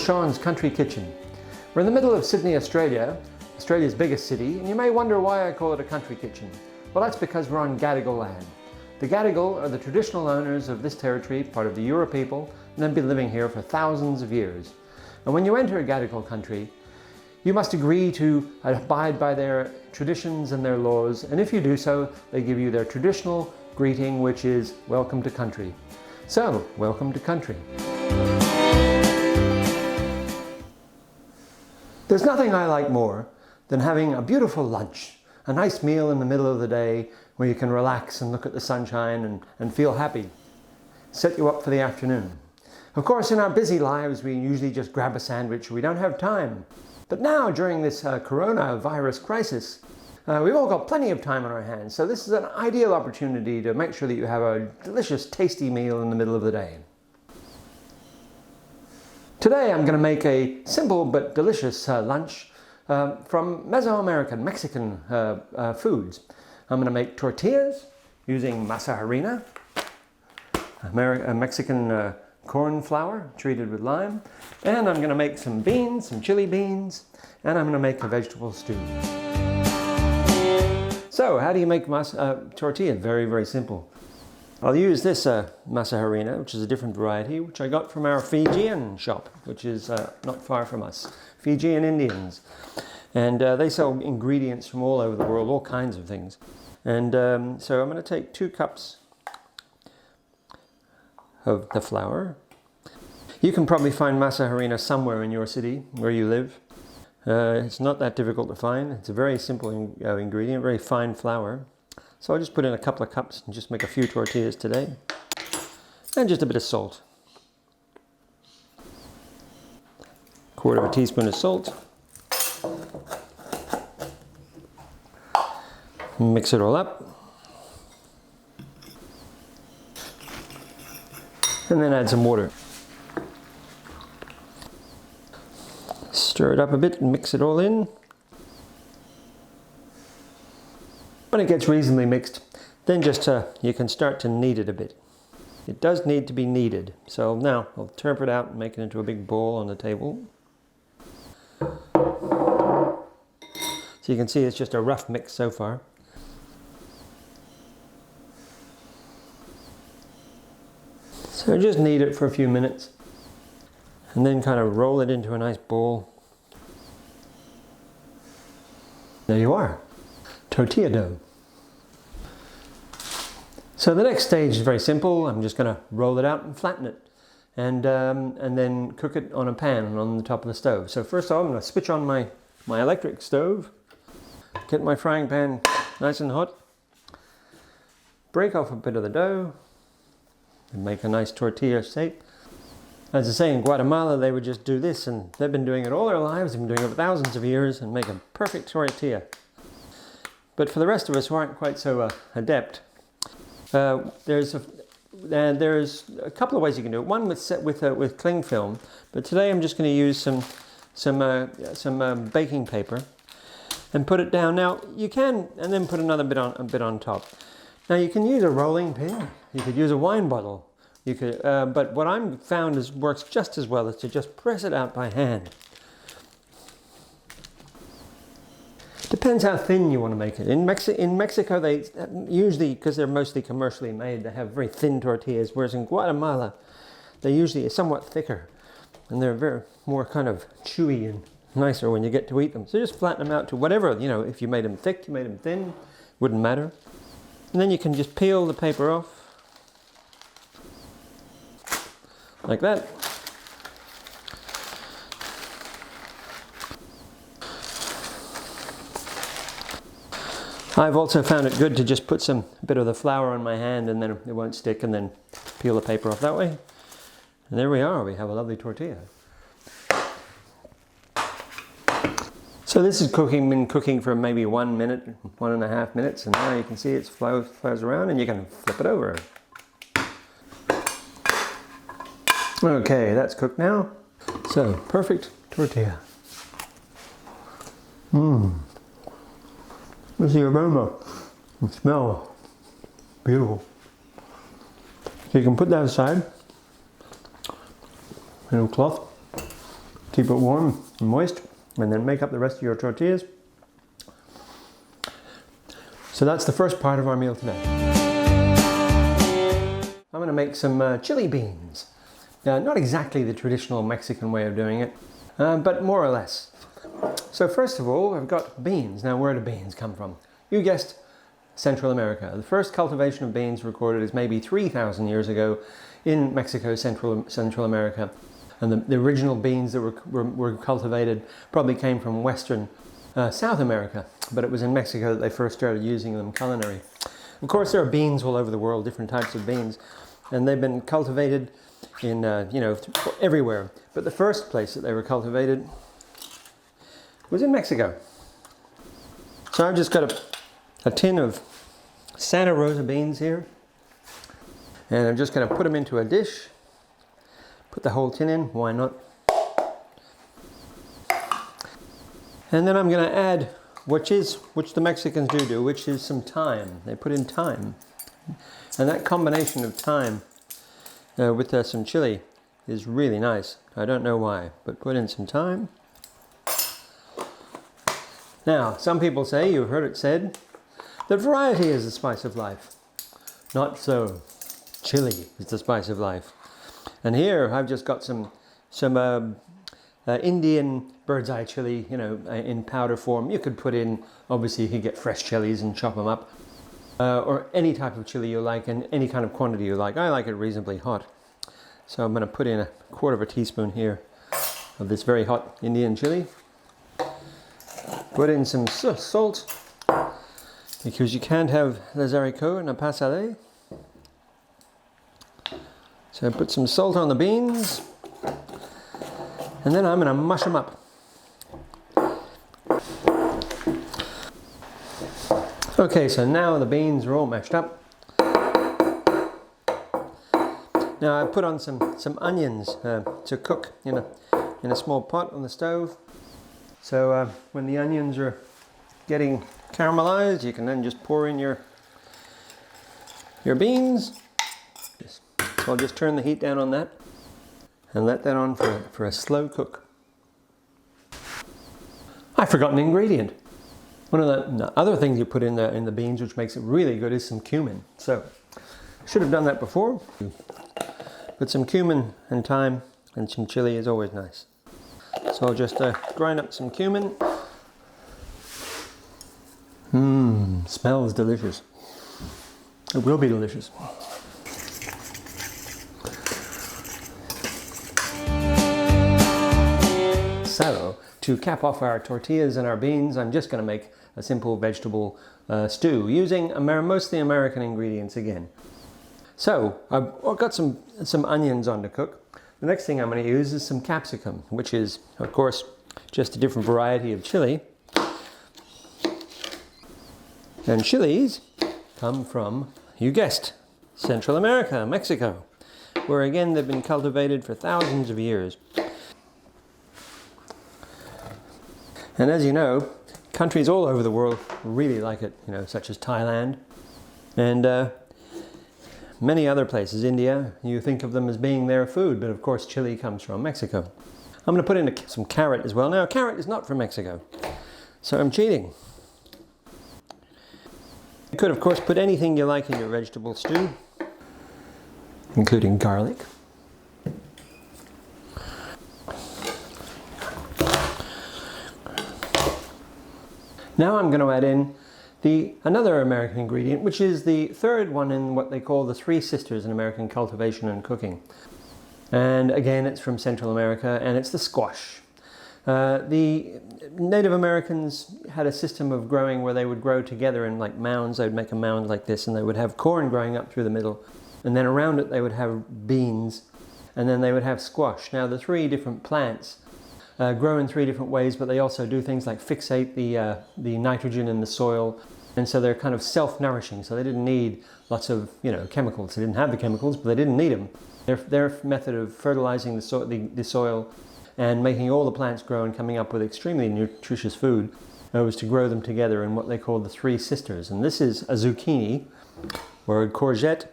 Sean's Country Kitchen. We're in the middle of Sydney, Australia, Australia's biggest city, and you may wonder why I call it a country kitchen. Well, that's because we're on Gadigal land. The Gadigal are the traditional owners of this territory, part of the Eora people, and they've been living here for thousands of years. And when you enter a Gadigal country, you must agree to abide by their traditions and their laws, and if you do so, they give you their traditional greeting, which is welcome to country. So, welcome to country. There's nothing I like more than having a beautiful lunch, a nice meal in the middle of the day where you can relax and look at the sunshine and feel happy. Set you up for the afternoon. Of course, in our busy lives, we usually just grab a sandwich. We don't have time. But now, during this coronavirus crisis, we've all got plenty of time on our hands. So this is an ideal opportunity to make sure that you have a delicious, tasty meal in the middle of the day. Today, I'm going to make a simple but delicious lunch from Mesoamerican, Mexican foods. I'm going to make tortillas using masa harina, Mexican corn flour treated with lime, and I'm going to make some beans, some chili beans, and I'm going to make a vegetable stew. So, how do you make tortilla? Very, very simple. I'll use this masa harina, which is a different variety, which I got from our Fijian shop, which is not far from us. Fijian Indians. And they sell ingredients from all over the world, all kinds of things. And so I'm going to take 2 cups of the flour. You can probably find masa harina somewhere in your city where you live. It's not that difficult to find. It's a very simple ingredient, very fine flour. So I'll just put in a couple of cups and just make a few tortillas today. And just a bit of salt. 1/4 teaspoon of salt. Mix it all up. And then add some water. Stir it up a bit and mix it all in. When it gets reasonably mixed, then just you can start to knead it a bit. It does need to be kneaded. So now I'll turn it out and make it into a big ball on the table. So you can see it's just a rough mix so far. So just knead it for a few minutes and then kind of roll it into a nice ball. There you are, tortilla dough. So the next stage is very simple. I'm just going to roll it out and flatten it and then cook it on a pan on the top of the stove. So first of all, I'm going to switch on my electric stove, get my frying pan nice and hot, break off a bit of the dough, and make a nice tortilla shape. As I say, in Guatemala, they would just do this, and they've been doing it all their lives. They've been doing it for thousands of years and make a perfect tortilla. But for the rest of us who aren't quite so adept, there's a couple of ways you can do it. One with cling film, but today I'm just going to use some baking paper and put it down. Now you can, and then put another bit on top. Now you can use a rolling pin. You could use a wine bottle. You could, but what I've found works just as well is to just press it out by hand. Depends how thin you want to make it. In Mexico, they usually, because they're mostly commercially made, they have very thin tortillas, whereas in Guatemala, they usually are somewhat thicker, and they're more kind of chewy and nicer when you get to eat them. So just flatten them out to whatever, if you made them thick, you made them thin, wouldn't matter. And then you can just peel the paper off, like that. I've also found it good to just put a bit of the flour on my hand and then it won't stick, and then peel the paper off that way. And there we are, we have a lovely tortilla. So this has been cooking for maybe 1 minute, 1.5 minutes, and now you can see it flows around and you can flip it over. Okay, that's cooked now. So, perfect tortilla. There's the aroma and smell. Beautiful. So you can put that aside in a cloth Keep it warm and moist, and then make up the rest of your tortillas. So that's the first part of our meal today. I'm going to make some chili beans. Not exactly the traditional Mexican way of doing it, but more or less. So first of all, I've got beans. Now, where do beans come from? You guessed, Central America. The first cultivation of beans recorded is maybe 3,000 years ago in Mexico, Central America. And the original beans that were cultivated probably came from Western South America, but it was in Mexico that they first started using them culinary. Of course, there are beans all over the world, different types of beans, and they've been cultivated in, everywhere. But the first place that they were cultivated was in Mexico. So I've just got a tin of Santa Rosa beans here, and I'm just going to put them into a dish. Put the whole tin in, why not? And then I'm going to add which the Mexicans do, which is some thyme. They put in thyme, and that combination of thyme with some chili is really nice. I don't know why, but put in some thyme. Now, some people say, you've heard it said, that variety is the spice of life. Not so. Chili is the spice of life. And here I've just got some Indian bird's eye chili, in powder form. You could put in, obviously you could get fresh chilies and chop them up. Or any type of chili you like and any kind of quantity you like. I like it reasonably hot. So I'm going to put in a quarter of a teaspoon here of this very hot Indian chili. Put in some salt, because you can't have les haricots in a pâte salée. So I put some salt on the beans, and then I'm going to mush them up. Okay, so now the beans are all mashed up. Now I put on some onions to cook in a small pot on the stove. So when the onions are getting caramelized, you can then just pour in your beans. So I'll just turn the heat down on that and let that on for a slow cook. I forgot an ingredient. One of the other things you put in the beans, which makes it really good, is some cumin. So I should have done that before. But some cumin and thyme and some chili is always nice. So I'll just grind up some cumin. Smells delicious. It will be delicious. So, to cap off our tortillas and our beans, I'm just going to make a simple vegetable stew using mostly American ingredients again. So, I've got some onions on to cook. The next thing I'm going to use is some capsicum, which is, of course, just a different variety of chili. And chilies come from, you guessed, Central America, Mexico, where again they've been cultivated for thousands of years. And as you know, countries all over the world really like it, such as Thailand and many other places. India, you think of them as being their food, but of course chili comes from Mexico. I'm going to put in some carrot as well. Now, carrot is not from Mexico, so I'm cheating. You could, of course, put anything you like in your vegetable stew, including garlic. Now I'm going to add in another American ingredient, which is the third one in what they call the three sisters in American cultivation and cooking. And again, it's from Central America, and it's the squash. The Native Americans had a system of growing where they would grow together in like mounds. They would make a mound like this, and they would have corn growing up through the middle, and then around it they would have beans, and then they would have squash. Now the three different plants grow in three different ways, but they also do things like fixate the nitrogen in the soil, and so they're kind of self-nourishing. So they didn't need lots of chemicals. They didn't have the chemicals, but they didn't need them. Their method of fertilizing the soil and making all the plants grow and coming up with extremely nutritious food was to grow them together in what they call the three sisters. And this is a zucchini or a courgette,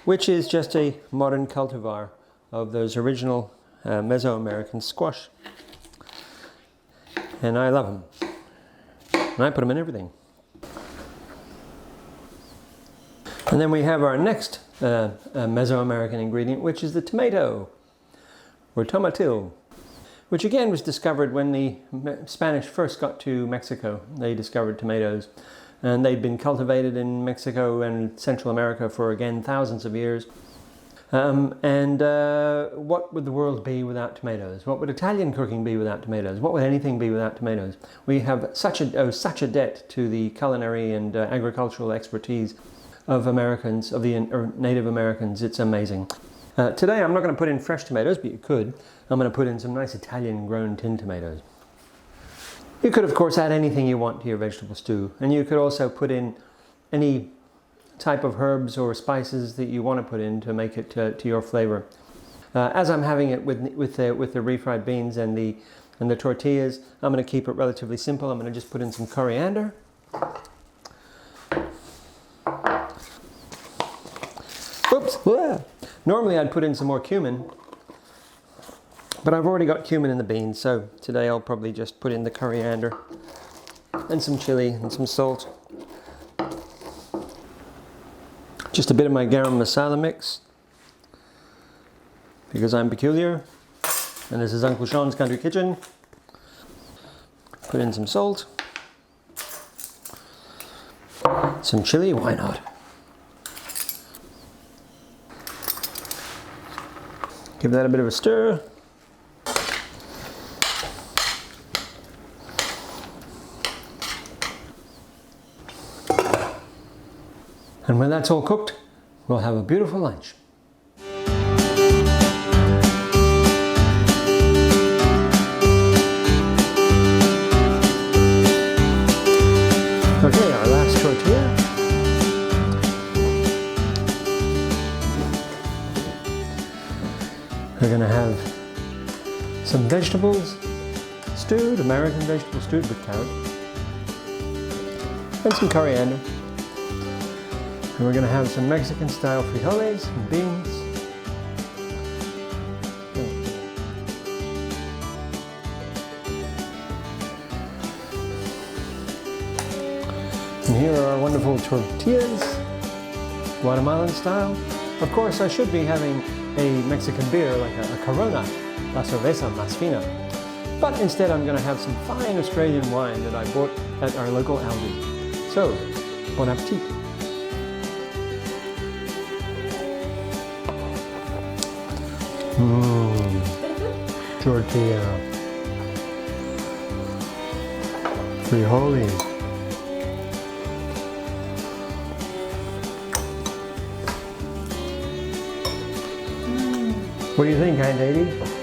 which is just a modern cultivar of those original Mesoamerican squash. And I love them. And I put them in everything. And then we have our next Mesoamerican ingredient, which is the tomato, or tomatil, which again was discovered when the Spanish first got to Mexico. They discovered tomatoes, and they'd been cultivated in Mexico and Central America for, again, thousands of years. What would the world be without tomatoes? What would Italian cooking be without tomatoes? What would anything be without tomatoes? We have such a debt to the culinary and agricultural expertise of Americans, of the Native Americans. It's amazing. Today I'm not going to put in fresh tomatoes, but you could. I'm going to put in some nice Italian grown tin tomatoes. You could, of course, add anything you want to your vegetable stew, and you could also put in any type of herbs or spices that you want to put in to make it to your flavor. As I'm having it with the refried beans and the tortillas, I'm going to keep it relatively simple. I'm going to just put in some coriander. Oops! Normally I'd put in some more cumin, but I've already got cumin in the beans, so today I'll probably just put in the coriander and some chili and some salt. Just a bit of my garam masala mix, because I'm peculiar, and this is Uncle Sean's Country Kitchen. Put in some salt, some chili, why not? Give that a bit of a stir. And when that's all cooked, we'll have a beautiful lunch. Okay, our last tortilla. We're going to have some vegetables stewed, American vegetable stewed with carrot, and some coriander. And we're going to have some Mexican style frijoles and beans. And here are our wonderful tortillas, Guatemalan style. Of course, I should be having a Mexican beer like a Corona, La Cerveza Más Fina. But instead I'm going to have some fine Australian wine that I bought at our local Aldi. So, bon appetit. Tortilla. Frijoles. What do you think, Aunt Edie?